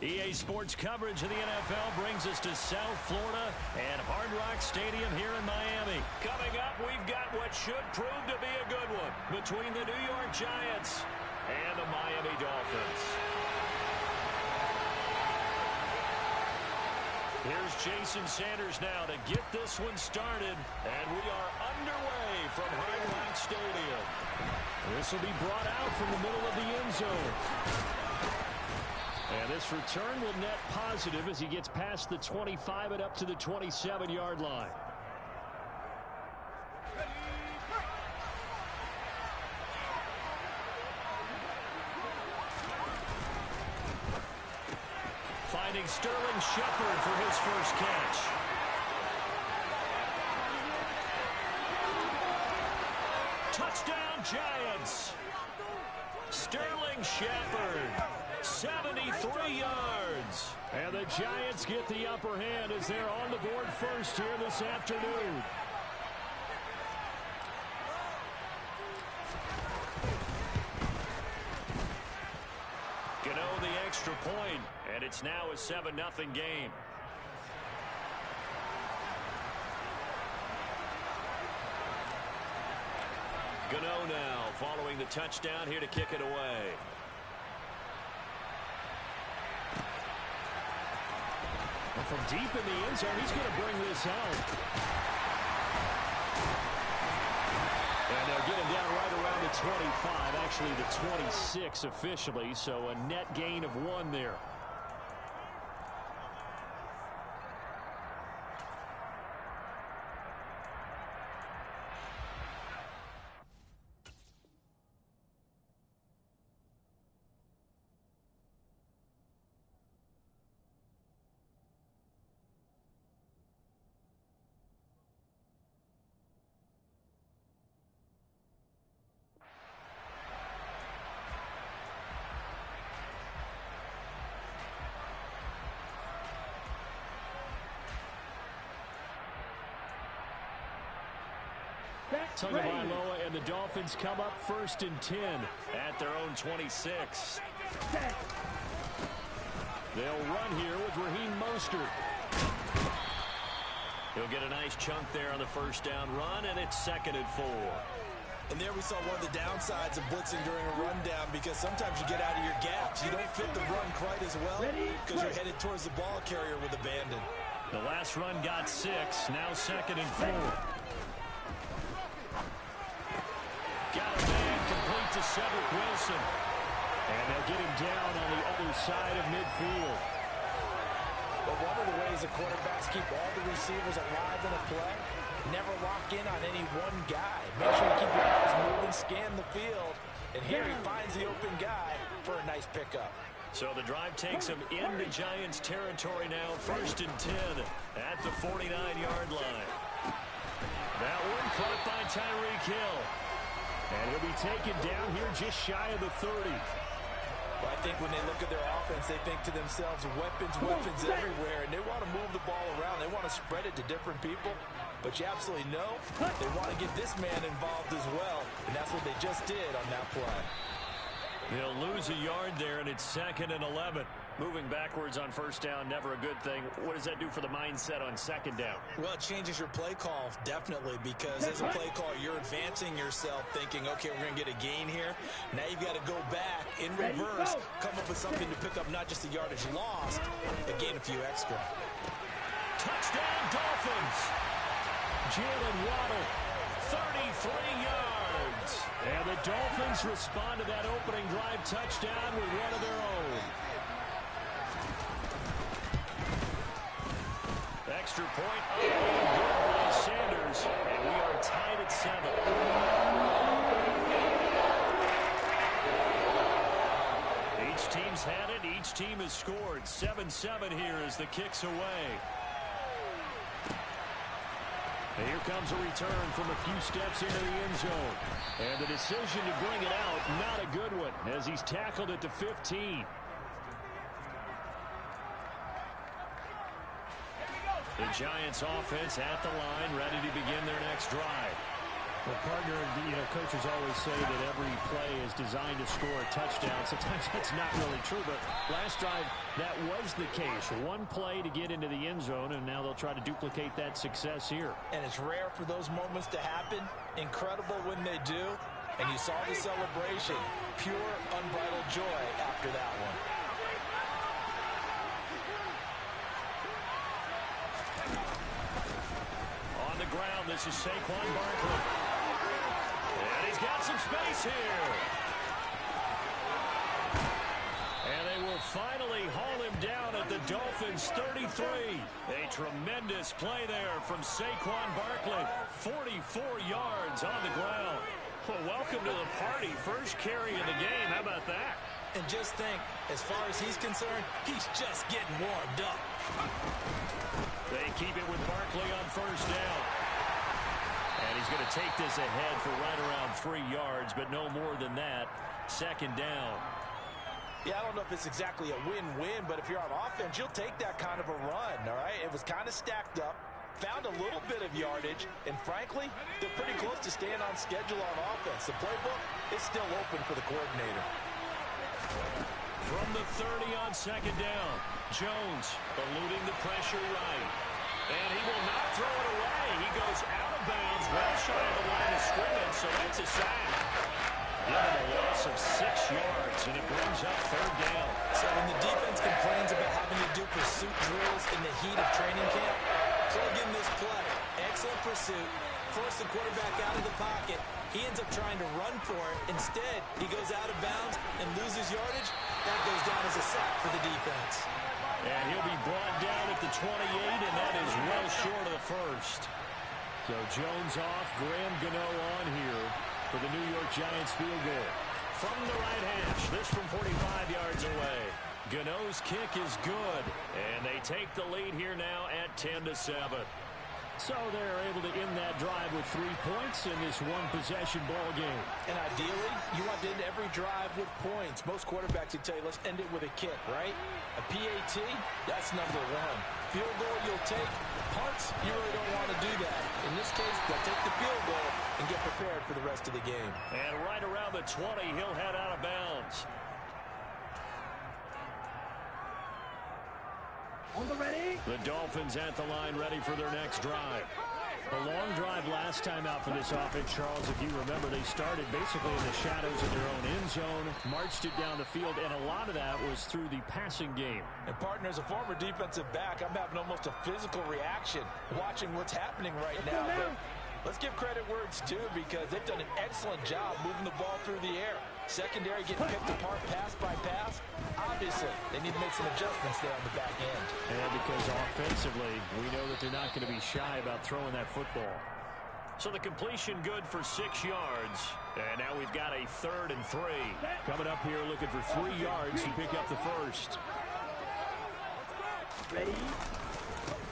EA Sports coverage of the NFL brings us to South Florida and Hard Rock Stadium here in Miami. Coming up, we've got what should prove to be a good one between the New York Giants and the Miami Dolphins. Here's Jason Sanders now to get this one started, and we are underway from Hard Rock Stadium. This will be brought out from the middle of the end zone. And this return will net positive as he gets past the 25 and up to the 27-yard line. Finding Sterling Shepard for his first catch. Touchdown, Giants. Sterling Shepard. 73 yards. And the Giants get the upper hand as they're on the board first here this afternoon. Gano the extra point, and it's now a 7-0 game. Gano now following the touchdown here to kick it away. From deep in the end zone, he's going to bring this home. And they'll get him down right around the 25, actually the 26 officially, so a net gain of 1 there. Tagovailoa and the Dolphins come up 1st and 10 at their own 26. They'll run here with Raheem Mostert. He'll get a nice chunk there on the first down run, and it's 2nd and 4. And there we saw one of the downsides of blitzing during a rundown, because sometimes you get out of your gaps. You don't fit the run quite as well because you're headed towards the ball carrier with abandon. The last run got 6, now 2nd and 4. Got a man complete to Cedric Wilson. And they'll get him down on the other side of midfield. But one of the ways the quarterbacks keep all the receivers alive in a play, never lock in on any one guy. Make sure you keep your eyes moving, scan the field. And here he finds the open guy for a nice pickup. So the drive takes him into Giants territory now. 1st and 10 at the 49-yard line. That one caught by Tyreek Hill. And he'll be taken down here just shy of the 30. Well, I think when they look at their offense, they think to themselves, weapons everywhere, and they want to move the ball around. They want to spread it to different people. But you absolutely know they want to get this man involved as well, and that's what they just did on that play. He'll lose a yard there, and it's 2nd and 11. Moving backwards on 1st down, never a good thing. What does that do for the mindset on 2nd down? Well, it changes your play call, definitely, because as a play call, you're advancing yourself thinking, okay, we're going to get a gain here. Now you've got to go back in reverse, come up with something to pick up not just the yardage lost, but gain a few extra. Touchdown, Dolphins! Jalen Waddle, 33 yards. And the Dolphins respond to that opening drive touchdown with one of their own. Extra point up and good by Sanders, and we are tied at 7. Each team's had it. Each team has scored. 7-7 here as the kick's away. And here comes a return from a few steps into the end zone. And the decision to bring it out, not a good one, as he's tackled at the 15. The Giants offense at the line, ready to begin their next drive. Well, partner, coaches always say that every play is designed to score a touchdown. Sometimes that's not really true, but last drive, that was the case. One play to get into the end zone, and now they'll try to duplicate that success here. And it's rare for those moments to happen. Incredible when they do. And you saw the celebration. Pure, unbridled joy after that one. On the ground, this is Saquon Barkley. And he's got some space here. And they will finally haul him down at the Dolphins' 33. A tremendous play there from Saquon Barkley. 44 yards on the ground. Well, welcome to the party. First carry of the game. How about that? And just think, as far as he's concerned, he's just getting warmed up. They keep it with Barkley on first down. And he's going to take this ahead for right around 3 yards, but no more than that. Second down. Yeah, I don't know if it's exactly a win-win, but if you're on offense, you'll take that kind of a run, all right? It was kind of stacked up, found a little bit of yardage, and frankly, they're pretty close to staying on schedule on offense. The playbook is still open for the coordinator. From the 30 on second down, Jones eluding the pressure right. And he will not throw it away. He goes out of bounds, well shy of the line of scrimmage, so that's a sack. Given a loss of 6 yards, and it brings up third down. So when the defense complains about having to do pursuit drills in the heat of training camp, plug in this play. Excellent pursuit. Force the quarterback out of the pocket. He ends up trying to run for it. Instead, he goes out of bounds and loses yardage. That goes down as a sack for the defense. And he'll be brought down at the 28, and that is well short of the first. So Jones off, Graham Gano on here for the New York Giants field goal. From the right hash, this from 45 yards away. Gano's kick is good, and they take the lead here now at 10-7. So they're able to end that drive with 3 points in this one-possession ball game. And ideally, you want to end every drive with points. Most quarterbacks would tell you, let's end it with a kick, right? A PAT, that's number 1. Field goal you'll take. Punts, you really don't want to do that. In this case, they'll take the field goal and get prepared for the rest of the game. And right around the 20, he'll head out of bounds. On the ready. The Dolphins at the line, ready for their next drive. A long drive last time out for this offense, Charles. If you remember, they started basically in the shadows of their own end zone, marched it down the field, and a lot of that was through the passing game. And, partner, as a former defensive back, I'm having almost a physical reaction watching what's happening right now. But let's give credit where it's due, because they've done an excellent job moving the ball through the air. Secondary getting picked apart pass by pass. Obviously, they need to make some adjustments there on the back end. And because offensively, we know that they're not going to be shy about throwing that football. So the completion good for 6 yards. And now we've got a 3rd and 3. Coming up here looking for 3 yards to pick up the first. Ready.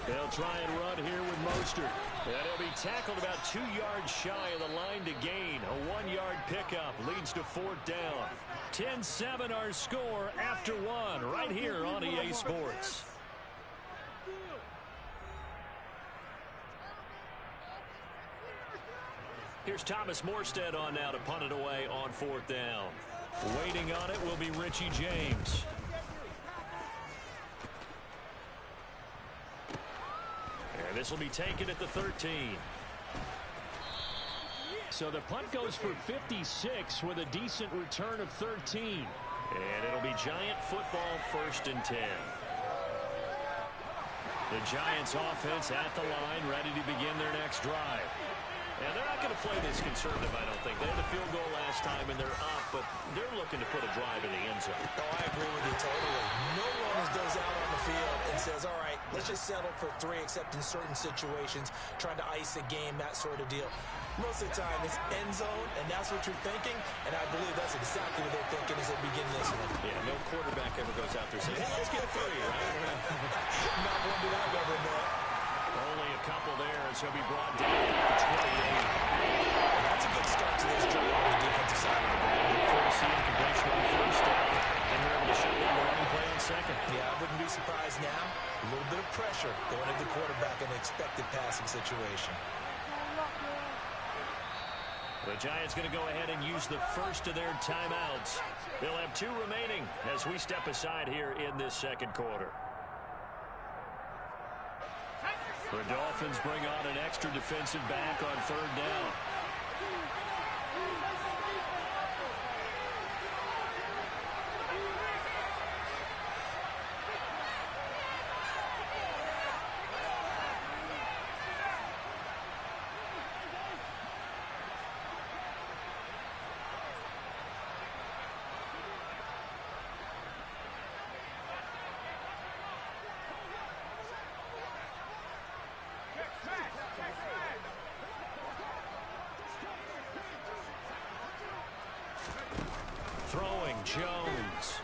They'll try and run here with Mostert. And he'll be tackled about 2 yards shy of the line to gain. A 1-yard pickup leads to 4th down. 10-7 our score after 1 right here on EA Sports. Here's Thomas Morstead on now to punt it away on 4th down. Waiting on it will be Richie James. And this will be taken at the 13. So the punt goes for 56 with a decent return of 13. And it'll be Giant football 1st and 10. The Giants offense at the line, ready to begin their next drive. And they're not going to play this conservative, I don't think. They had a field goal last time, and they're up, but they're looking to put a drive in the end zone. Oh, I agree with you totally. No one goes out on the field and says, all right, let's just settle for 3, except in certain situations, trying to ice a game, that sort of deal. Most of the time, it's end zone, and that's what you're thinking, and I believe that's exactly what they're thinking as they begin this one. Yeah, no quarterback ever goes out there saying, hey, let's get 3, right? Not one that I've ever met. Only a couple there as he'll be brought down at the 28. That's a good start to this drive on the defensive side of the ball. First completion on 1st down, and they're able to shut down the running play on 2nd. Yeah, I wouldn't be surprised now. A little bit of pressure going at the quarterback in an expected passing situation. The Giants going to go ahead and use the first of their timeouts. They'll have 2 remaining as we step aside here in this second quarter. The Dolphins bring on an extra defensive back on 3rd down. Throwing, Jones.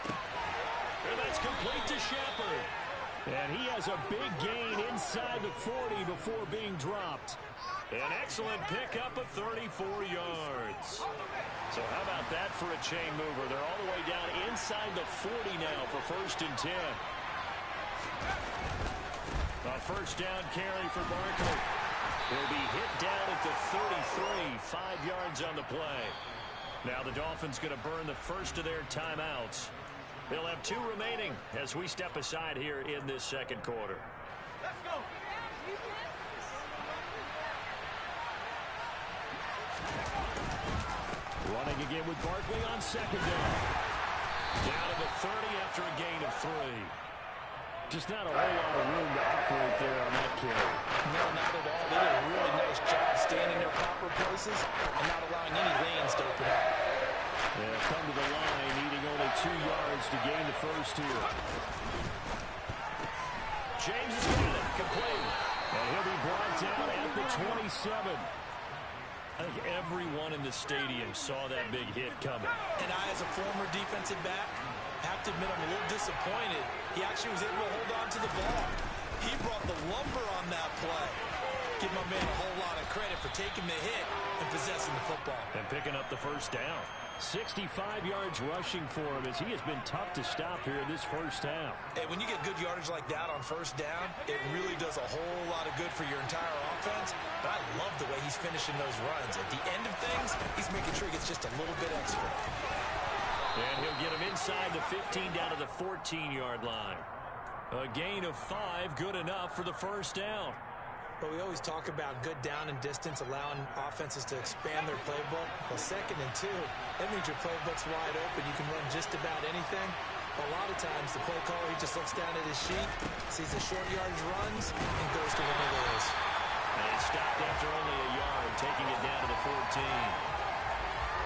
And that's complete to Shepard. And he has a big gain inside the 40 before being dropped. An excellent pickup of 34 yards. So how about that for a chain mover? They're all the way down inside the 40 now for 1st and 10. A 1st down carry for Barkley. He'll be hit down at the 33, 5 yards on the play. Now the Dolphins going to burn the first of their timeouts. They'll have 2 remaining as we step aside here in this second quarter. Let's go. Running again with Barkley on 2nd down. Down to the 30 after a gain of 3. Just not a whole lot of room to operate there on that carry. No, not at all. They did a really nice job staying in their proper places and not allowing any lanes to open up. They'll come to the line, needing only 2 yards to gain the first here. James has got it, complete. And he'll be brought down at the 27. I think everyone in the stadium saw that big hit coming. And I, as a former defensive back, have to admit I'm a little disappointed. He actually was able to hold on to the ball. He brought the lumber on that play. Give my man a whole lot of credit for taking the hit and possessing the football. And picking up the 1st down. 65 yards rushing for him as he has been tough to stop here in this 1st half. Hey, when you get good yardage like that on 1st down, it really does a whole lot of good for your entire offense. But I love the way he's finishing those runs. At the end of things, he's making sure he gets just a little bit extra. And he'll get him inside the 15 down to the 14-yard line. A gain of 5, good enough for the 1st down. But we always talk about good down and distance, allowing offenses to expand their playbook. Well, 2nd and 2, that means your playbook's wide open. You can run just about anything. A lot of times, the play caller, he just looks down at his sheet, sees the short yardage runs, and goes to one of those. And it stopped after only a yard, taking it down to the 14.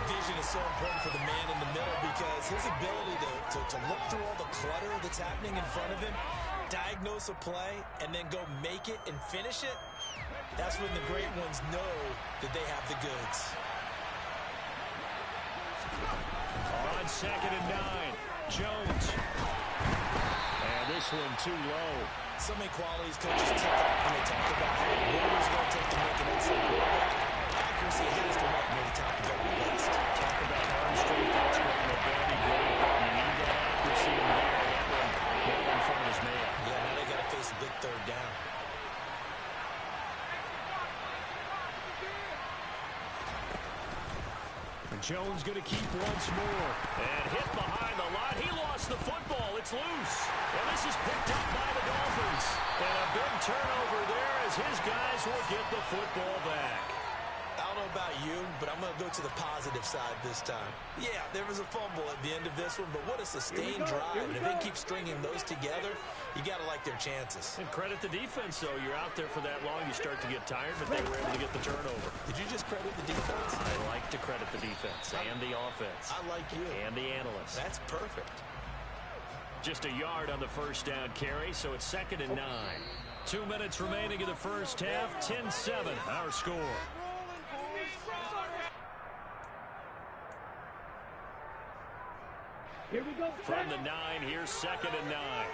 Vision is so important for the man in the middle because his ability to look through all the clutter that's happening in front of him, diagnose a play, and then go make it and finish it, that's when the great ones know that they have the goods. On 2nd and 9, Jones. And this one too low. So many qualities coaches tick off when they talk about, hey, what is going to take to make an inside quarterback? Accuracy has to work near the top of every list. Talk about arm strength, arm strength, mobility, great. You need that accuracy in there. That one front is man. Yeah, now they got to face a big 3rd down. And Jones going to keep once more. And hit behind the line. He lost the football. It's loose. And this is picked up by the Dolphins. And a big turnover there as his guys will get the football back. I don't know about you, but I'm going to go to the positive side this time. Yeah, there was a fumble at the end of this one, but what a sustained drive. And if they keep stringing those together, you got to like their chances. And credit the defense, though. You're out there for that long, you start to get tired, but they were able to get the turnover. Did you just credit the defense? I like to credit the defense and the offense. I like you. And the analysts. That's perfect. Just a yard on the 1st down carry, so it's 2nd and 9. 2 minutes remaining in the 1st half. 10-7, our score. Here we go. From the 9, here's 2nd and 9.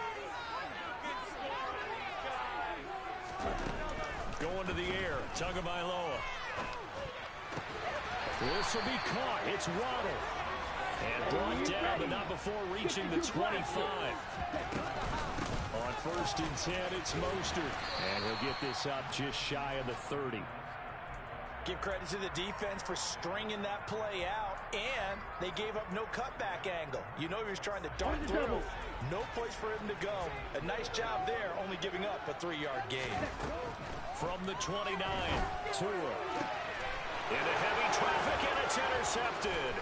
Going to the air, Tagovailoa. This will be caught. It's Waddle. And brought down, but not before reaching the 25. On 1st and 10, it's Mostert. And he'll get this up just shy of the 30. Give credit to the defense for stringing that play out, and they gave up no cutback angle. You know he was trying to dart through. No place for him to go. A nice job there, only giving up a 3-yard gain. From the 29, Tua. Into heavy traffic, and it's intercepted.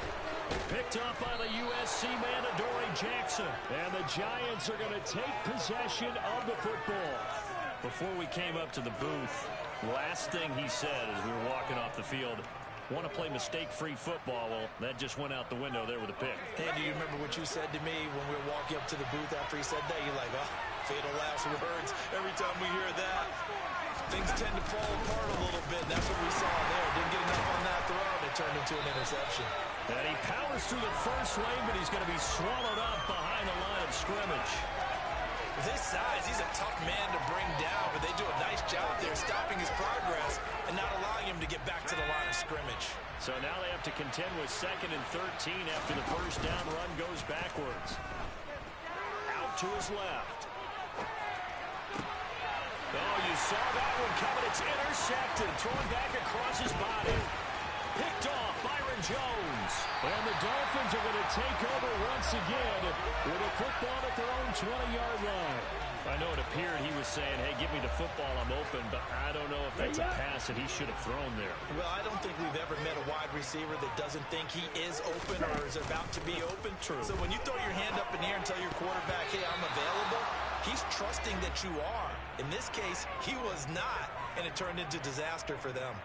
Picked up by the USC man, Adoree Jackson. And the Giants are going to take possession of the football. Before we came up to the booth, last thing he said as we were walking off the field, want to play mistake-free football. Well, that just went out the window there with a pick. And do you remember what you said to me when we were walking up to the booth after he said that? You're like, oh, fatal last words. Every time we hear that, things tend to fall apart a little bit. That's what we saw there. Didn't get enough on that throw, and it turned into an interception. And he powers through the first lane, but he's going to be swallowed up behind the line of scrimmage. With his size, he's a tough man to bring down, but they do a nice job there stopping his progress and not allowing him to get back to the line of scrimmage. So now they have to contend with 2nd and 13 after the first down run goes backwards. Out to his left. Oh, you saw that one coming. It's intercepted. Thrown back across his body. Picked off Byron Jones. And the Dolphins are going to take over once again with a football at their own 20-yard line. I know it appeared he was saying, hey, give me the football, I'm open, but I don't know if that's a pass that he should have thrown there. Well, I don't think we've ever met a wide receiver that doesn't think he is open or is about to be open. True. So when you throw your hand up in the air and tell your quarterback, hey, I'm available, he's trusting that you are. In this case, he was not, and it turned into disaster for them.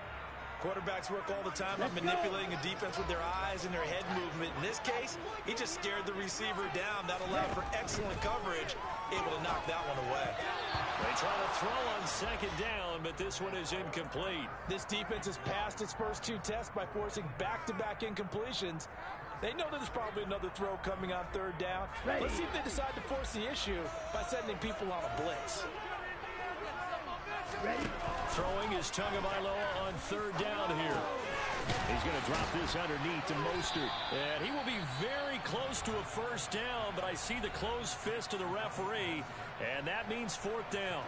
Quarterbacks work all the time on manipulating a defense with their eyes and their head movement. In this case, he just stared the receiver down. That allowed for excellent coverage, able to knock that one away. They try to throw on 2nd down, but this one is incomplete. This defense has passed its first 2 tests by forcing back-to-back incompletions. They know there's probably another throw coming on 3rd down. Let's see if they decide to force the issue by sending people on a blitz. Throwing is Tagovailoa on 3rd down here. He's going to drop this underneath to Mostert. And he will be very close to a first down, but I see the closed fist of the referee, and that means 4th down.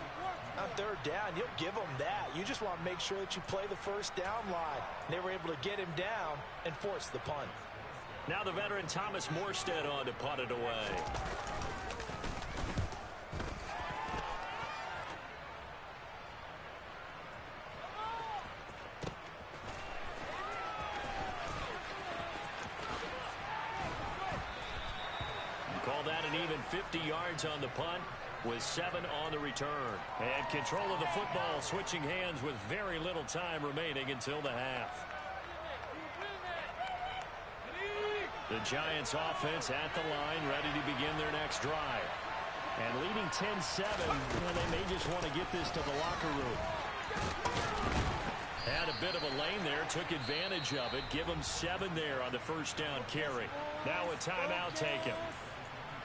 On 3rd down, you'll give them that. You just want to make sure that you play the first down line. They were able to get him down and force the punt. Now the veteran Thomas Morstead on to punt it away. Call that an even 50 yards on the punt with 7 on the return. And control of the football switching hands with very little time remaining until the half. The Giants offense at the line, ready to begin their next drive. And leading 10-7, they may just want to get this to the locker room. Had a bit of a lane there, took advantage of it. Give them 7 there on the first down carry. Now a timeout taken.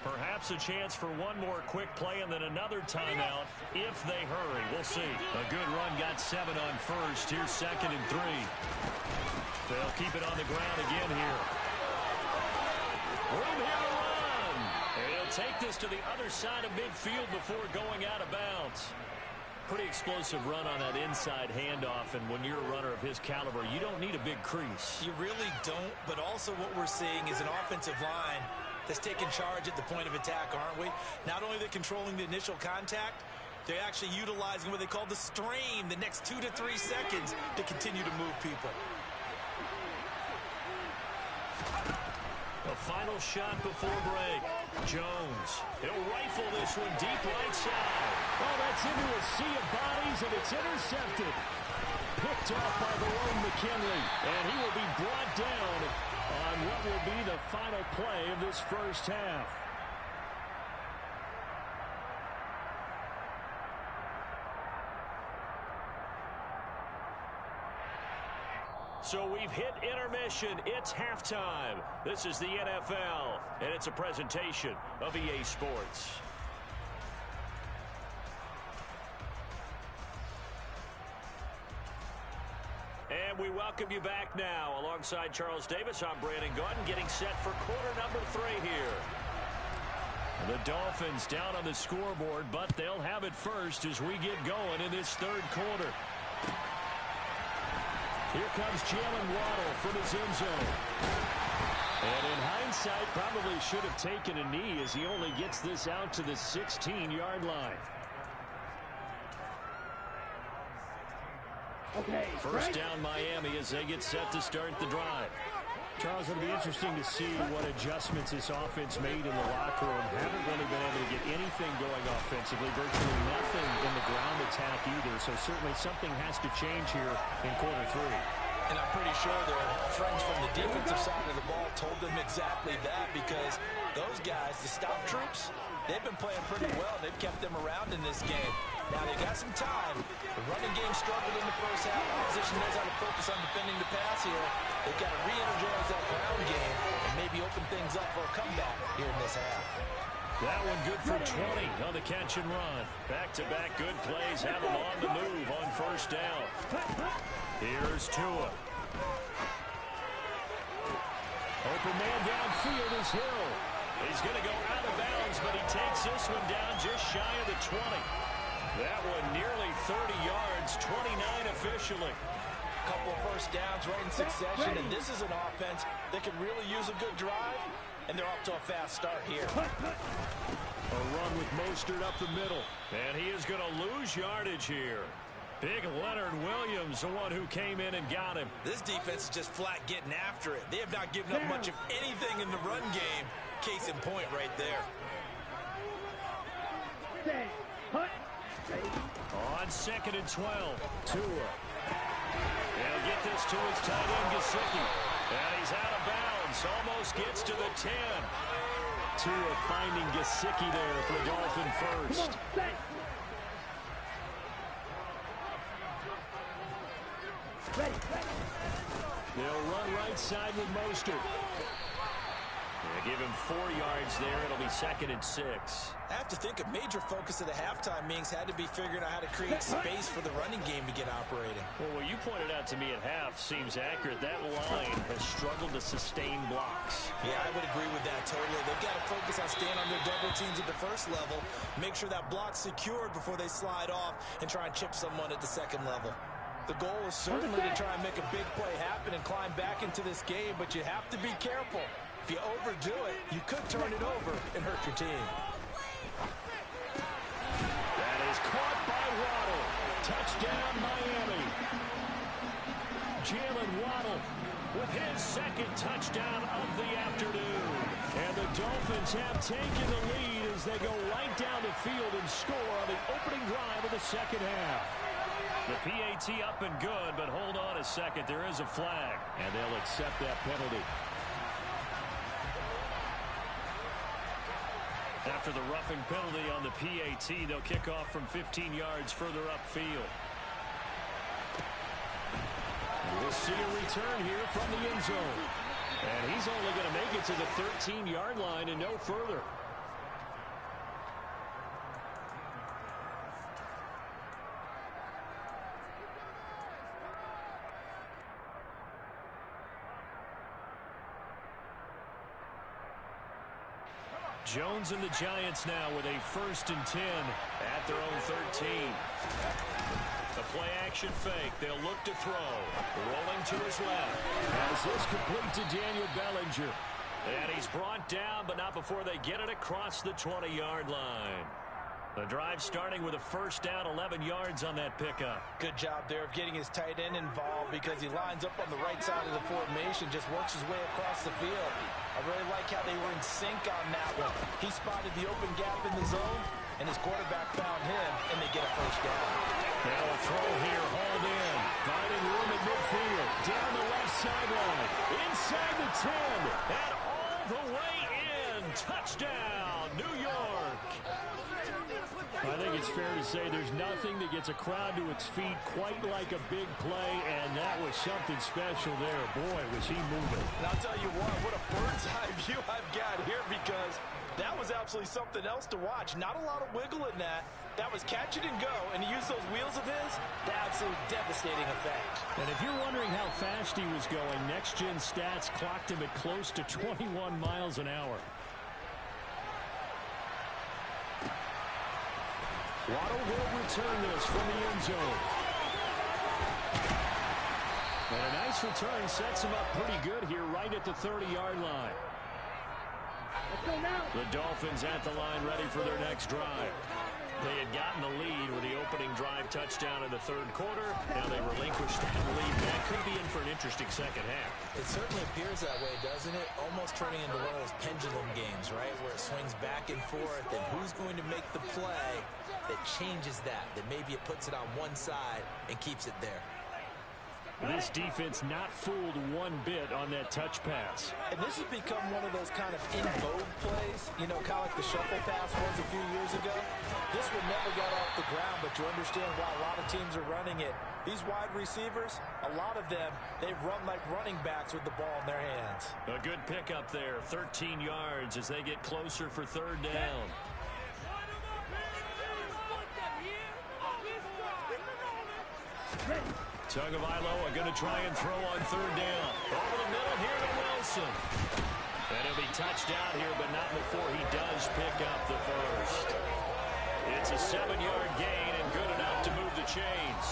Perhaps a chance for one more quick play and then another timeout if they hurry. We'll see. A good run, got 7 on first. Here's 2nd and 3. They'll keep it on the ground again here. Room here to run. And he'll take this to the other side of midfield before going out of bounds. Pretty explosive run on that inside handoff, and when you're a runner of his caliber, you don't need a big crease. You really don't, but also what we're seeing is an offensive line that's taking charge at the point of attack, aren't we? Not only are they controlling the initial contact, they're actually utilizing what they call the stream, the next 2 to 3 seconds to continue to move people. The final shot before break. Jones. He'll rifle this one deep right side. Oh, that's into a sea of bodies, and it's intercepted. Picked off by Verone McKinley, and he will be brought down on what will be the final play of this first half. So we've hit intermission. It's halftime. This is the NFL, and it's a presentation of EA Sports. And we welcome you back now. Alongside Charles Davis, I'm Brandon Gaudin, getting set for quarter number 3 here. The Dolphins down on the scoreboard, but they'll have it first as we get going in this third quarter. Here comes Jalen Waddle from his end zone. And in hindsight, probably should have taken a knee as he only gets this out to the 16-yard line. Okay, first down Miami as they get set to start the drive. Charles, it'll be interesting to see what adjustments this offense made in the locker room. Haven't really been able to get anything going offensively, virtually nothing in the ground attack either. So certainly something has to change here in quarter three. And I'm pretty sure their friends from the defensive side of the ball told them exactly that, because those guys, the stop troops, they've been playing pretty well. They've kept them around in this game. Now they got some time. The running game struggled in the first half. Opposition knows how to focus on defending the pass here. They've got to re-energize that ground game and maybe open things up for a comeback here in this half. That one good for 20 on the catch and run. Back-to-back good plays have them on the move on first down. Here's Tua. Open man downfield is Hill. He's going to go out of bounds, but he takes this one down just shy of the 20. That one nearly 30 yards, 29 officially. Couple of first downs right in succession, and this is an offense that can really use a good drive, and they're off to a fast start here. A run with Mostert up the middle, and he is going to lose yardage here. Big Leonard Williams, the one who came in and got him. This defense is just flat getting after it. They have not given up much of anything in the run game. Case in point right there. On 2nd and 12, Tua. He'll get this to his tight end, Gesicki. And he's out of bounds. Almost gets to the 10. Tua finding Gesicki there for Dolphin first. They'll run right side with Mostert. They give him 4 yards there. It'll be 2nd and 6. I have to think a major focus of the halftime meetings had to be figuring out how to create space for the running game to get operating. Well, what you pointed out to me at half seems accurate. That line has struggled to sustain blocks. Yeah, I would agree with that totally. They've got to focus on staying on their double teams at the first level, make sure that block's secured before they slide off and try and chip someone at the second level. The goal is certainly to try and make a big play happen and climb back into this game, but you have to be careful. If you overdo it, you could turn it over and hurt your team. That is caught by Waddle. Touchdown, Miami. Jalen Waddle with his second touchdown of the afternoon. And the Dolphins have taken the lead as they go right down the field and score on the opening drive of the second half. The PAT up and good, but hold on a second. There is a flag, and they'll accept that penalty. After the roughing penalty on the PAT, they'll kick off from 15 yards further upfield. We'll see a return here from the end zone. And he's only going to make it to the 13-yard line and no further. Jones and the Giants now with a 1st and 10 at their own 13. The play action fake. They'll look to throw. Rolling to his left. As this complete to Daniel Bellinger. And he's brought down, but not before they get it across the 20-yard line. The drive starting with a first down, 11 yards on that pickup. Good job there of getting his tight end involved because he lines up on the right side of the formation, just works his way across the field. I really like how they were in sync on that one. He spotted the open gap in the zone, and his quarterback found him, and they get a first down. Now a throw here, hauled in. Finding room at midfield. Down the left sideline. Inside the 10. And all the way in. Touchdown, New York. I think it's fair to say there's nothing that gets a crowd to its feet quite like a big play, and that was something special there. Boy, was he moving. And I'll tell you what a bird's eye view I've got here, because that was absolutely something else to watch. Not a lot of wiggle in that. That was catch it and go, and he used those wheels of his. Absolutely devastating effect. And if you're wondering how fast he was going, Next Gen Stats clocked him at close to 21 miles an hour. Waddle will return this from the end zone. And a nice return sets him up pretty good here right at the 30-yard line. The Dolphins at the line ready for their next drive. They had gotten the lead with the opening drive touchdown in the third quarter. Now they relinquished that lead. That could be in for an interesting second half. It certainly appears that way, doesn't it? Almost turning into one of those pendulum games, right, where it swings back and forth, and who's going to make the play that changes that maybe it puts it on one side and keeps it there. This defense not fooled one bit on that touch pass. And this has become one of those kind of in vogue plays, you know, kind of like the shuffle pass was a few years ago. This one never got off the ground, but you understand why a lot of teams are running it. These wide receivers, a lot of them, they run like running backs with the ball in their hands. A good pickup there, 13 yards as they get closer for third down. Tagovailoa going to try and throw on third down. Over the middle here to Wilson. And he'll be touched out here, but not before he does pick up the first. It's a 7-yard gain and good enough to move the chains.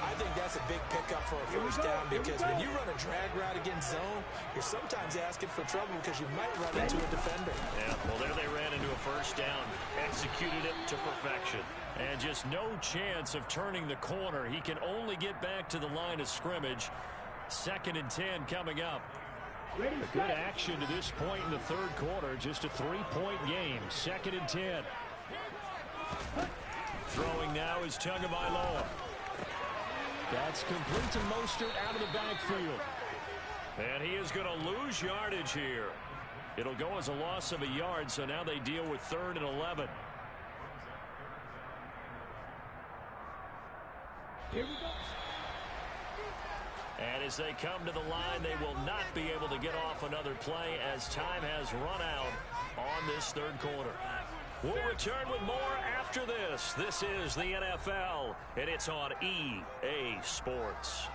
I think that's a big pickup for a first down because when you run a drag route against zone, you're sometimes asking for trouble because you might run into a defender. Yeah, well, there they ran into a first down. Executed it to perfection. And just no chance of turning the corner. He can only get back to the line of scrimmage. 2nd and 10 coming up. A good action to this point in the third quarter. Just a 3-point game. 2nd and 10. Throwing now is Tagovailoa. That's complete to Mostert out of the backfield. And he is going to lose yardage here. It'll go as a loss of a yard, so now they deal with 3rd and 11. Here we go. And as they come to the line, they will not be able to get off another play as time has run out on this third quarter. We'll return with more after this. This is the NFL, and it's on EA Sports.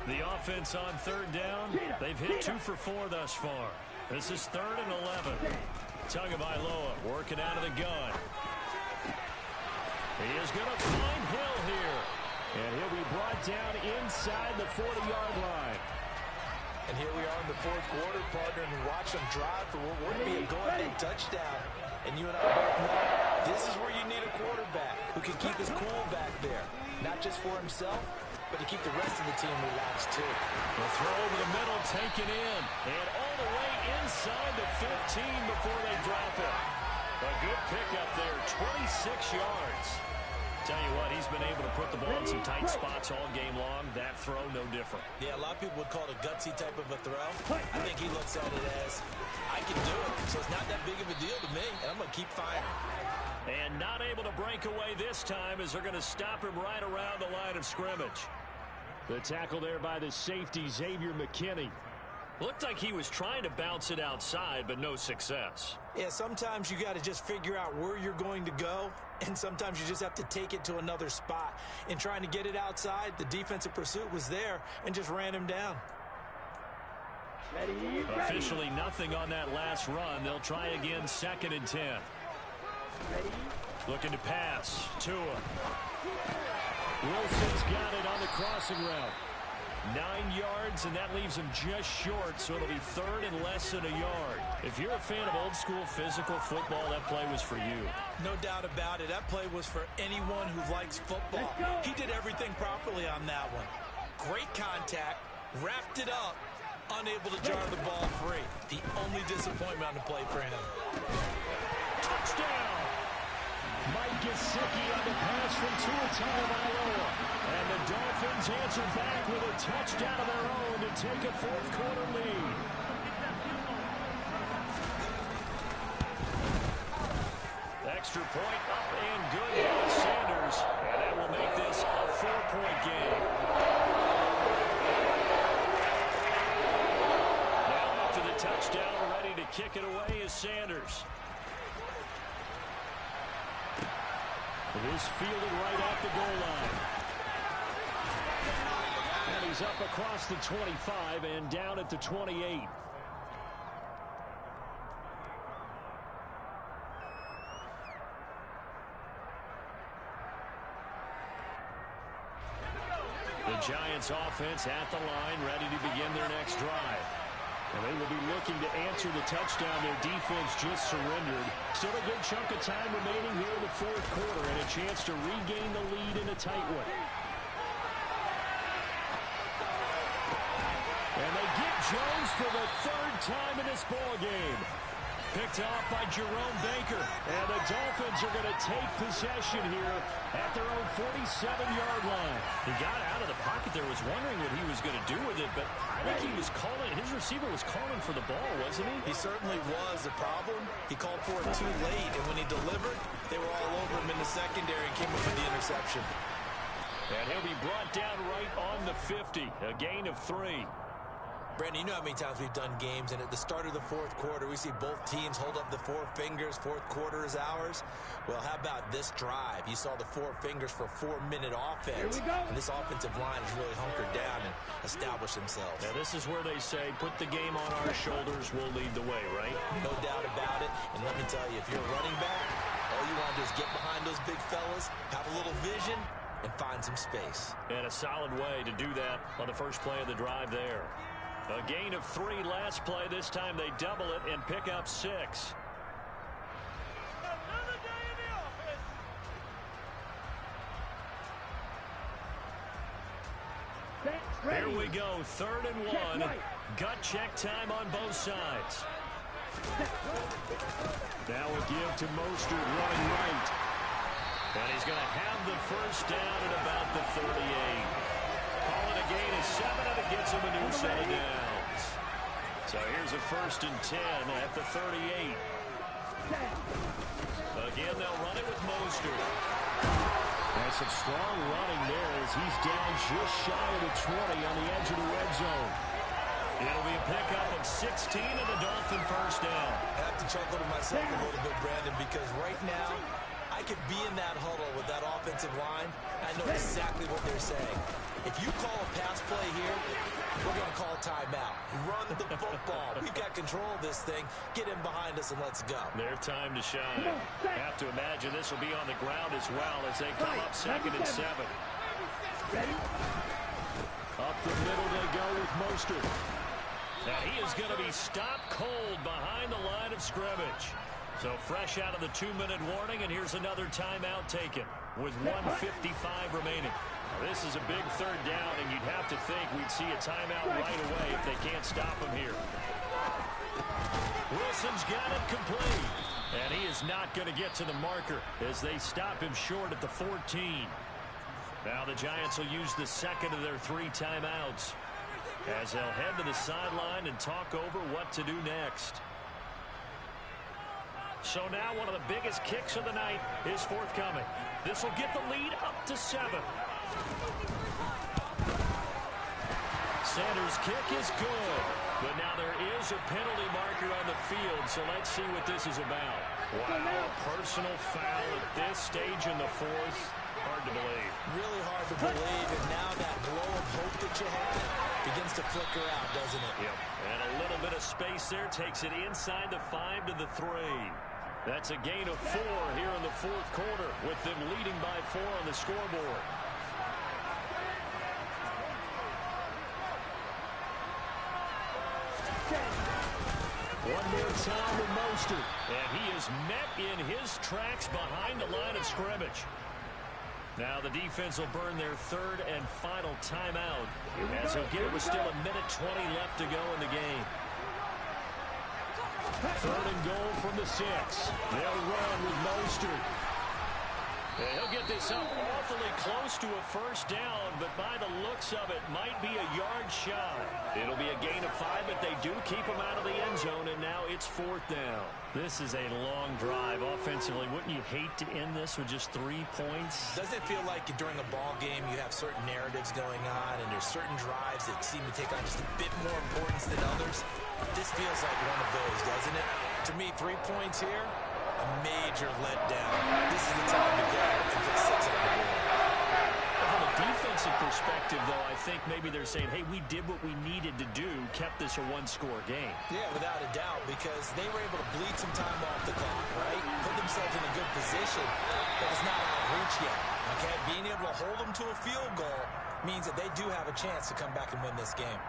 The offense on third down, they've hit 2 for 4 thus far. This is 3rd and 11. Tagovailoa working out of the gun. He is going to find Hill here. And he'll be brought down inside the 40-yard line. And here we are in the fourth quarter, partner, and watch them drive for what would be a go-ahead touchdown. And you and I both know this is where you need a quarterback who can keep his cool back there. Not just for himself, but to keep the rest of the team relaxed, too. The throw over the middle, taken in. And all the way inside the 15 before they drop it. A good pickup there, 26 yards. Tell you what, he's been able to put the ball in some tight spots all game long. That throw, no different. Yeah, a lot of people would call it a gutsy type of a throw. I think he looks at it as, I can do it, so it's not that big of a deal to me, and I'm going to keep firing. And not able to break away this time as they're going to stop him right around the line of scrimmage. The tackle there by the safety, Xavier McKinney. Looked like he was trying to bounce it outside, but no success. Yeah, sometimes you got to just figure out where you're going to go, and sometimes you just have to take it to another spot. In trying to get it outside, the defensive pursuit was there and just ran him down. Ready. Officially nothing on that last run. They'll try again, 2nd and 10. Ready. Looking to pass. Tua. Wilson's got it on the crossing route. 9 yards, and that leaves him just short, so it'll be 3rd and less than a yard. If you're a fan of old-school physical football, that play was for you. No doubt about it. That play was for anyone who likes football. He did everything properly on that one. Great contact, wrapped it up, unable to jar the ball free. The only disappointment on the play for him. Touchdown! Mike Gesicki on the pass from Tua Tagovailoa. And the Dolphins answer back with a touchdown of their own to take a fourth quarter lead. Extra point up and good by Sanders. And that will make this a 4-point game. Now after the touchdown, ready to kick it away is Sanders. It is fielded right at the goal line. And he's up across the 25 and down at the 28. The Giants offense at the line, ready to begin their next drive. And they will be looking to answer the touchdown their defense just surrendered. Still a good chunk of time remaining here in the fourth quarter and a chance to regain the lead in a tight one. And they get Jones for the third time in this ball game. Picked off by Jerome Baker. And the Dolphins are going to take possession here at their own 47-yard line. He got out of the pocket there, was wondering what he was going to do with it, but I think he was calling, his receiver was calling for the ball, wasn't he? He certainly was. The problem, he called for it too late, and when he delivered, they were all over him in the secondary and came up with the interception. And he'll be brought down right on the 50, a gain of 3. Brandon, you know how many times we've done games, and at the start of the fourth quarter, we see both teams hold up the four fingers. Fourth quarter is ours. Well, how about this drive? You saw the four fingers for a 4-minute offense, and this offensive line has really hunkered down and established themselves. Now, this is where they say, put the game on our shoulders, we'll lead the way, right? No doubt about it, and let me tell you, if you're a running back, all you want to do is get behind those big fellas, have a little vision, and find some space. And a solid way to do that on the first play of the drive there. A gain of 3 last play. This time they double it and pick up 6. Another day in the office. Here we go, 3rd and 1. Gut check time on both sides. Now a give to Mostert running right. And he's going to have the first down at about the 38. Call it a gain of 7, and it gets him a new set of downs. So here's a 1st and 10 at the 38. Again, they'll run it with Mostert. And some strong running there as he's down just shy of the 20 on the edge of the red zone. It'll be a pickup of 16 and a Dolphin first down. I have to chuckle to myself a little bit, Brandon, because right now, I could be in that huddle with that offensive line. I know exactly what they're saying. If you call a pass play here, we're going to call timeout. Run the football. We've got control of this thing. Get in behind us and let's go. Their time to shine. Have to imagine this will be on the ground as well as they come up 2nd and 7. Up the middle they go with Mostert. And he is going to be stopped cold behind the line of scrimmage. So fresh out of the 2-minute warning, and here's another timeout taken with 1:55 remaining. Now, this is a big 3rd down, and you'd have to think we'd see a timeout right away if they can't stop him here. Wilson's got it complete, and he is not going to get to the marker as they stop him short at the 14. Now the Giants will use the 2nd of their 3 timeouts as they'll head to the sideline and talk over what to do next. So now one of the biggest kicks of the night is forthcoming. This will get the lead up to 7. Sanders' kick is good, but now there is a penalty marker on the field, so let's see what this is about. Wow, a personal foul at this stage in the 4th. Hard to believe. Really hard to believe, and now that glow of hope that you had begins to flicker out, doesn't it? Yep, and a little bit of space there takes it inside the 5 to the 3. That's a gain of 4 here in the 4th quarter, with them leading by 4 on the scoreboard. One more time with Mostert, and he is met in his tracks behind the line of scrimmage. Now the defense will burn their 3rd and final timeout, as he'll get it with still 1:20 left to go in the game. 3rd and goal from the 6. They'll run with Mostert. And he'll get this up awfully close to a first down, but by the looks of it, might be a yard shy. It'll be a gain of 5, but they do keep him out of the end zone, and now it's 4th down. This is a long drive offensively. Wouldn't you hate to end this with just 3 points? Doesn't it feel like during a ball game you have certain narratives going on, and there's certain drives that seem to take on just a bit more importance than others? This feels like one of those, doesn't it? To me, 3 points here, a major letdown. This is the time to go and put 6 on the board. From a defensive perspective, though, I think maybe they're saying, hey, we did what we needed to do, kept this a 1-score game. Yeah, without a doubt, because they were able to bleed some time off the clock, right? Put themselves in a good position, but it's not out of reach yet. Okay, being able to hold them to a field goal means that they do have a chance to come back and win this game.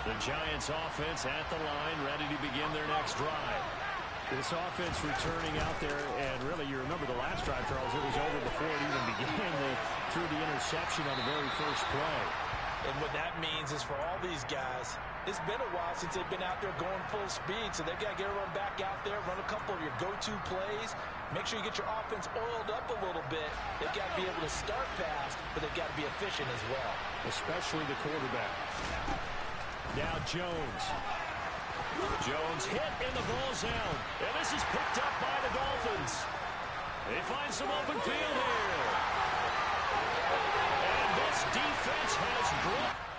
The Giants offense at the line, ready to begin their next drive. This offense returning out there, and really, you remember the last drive, Charles, it was over before it even began. They threw the interception on the very first play. And what that means is for all these guys, it's been a while since they've been out there going full speed, so they've got to get everyone back out there, run a couple of your go-to plays, make sure you get your offense oiled up a little bit. They've got to be able to start fast, but they've got to be efficient as well. Especially the quarterback. Now Jones. Jones hit in the ball zone. And this is picked up by the Dolphins. They find some open field here. And this defense has brought...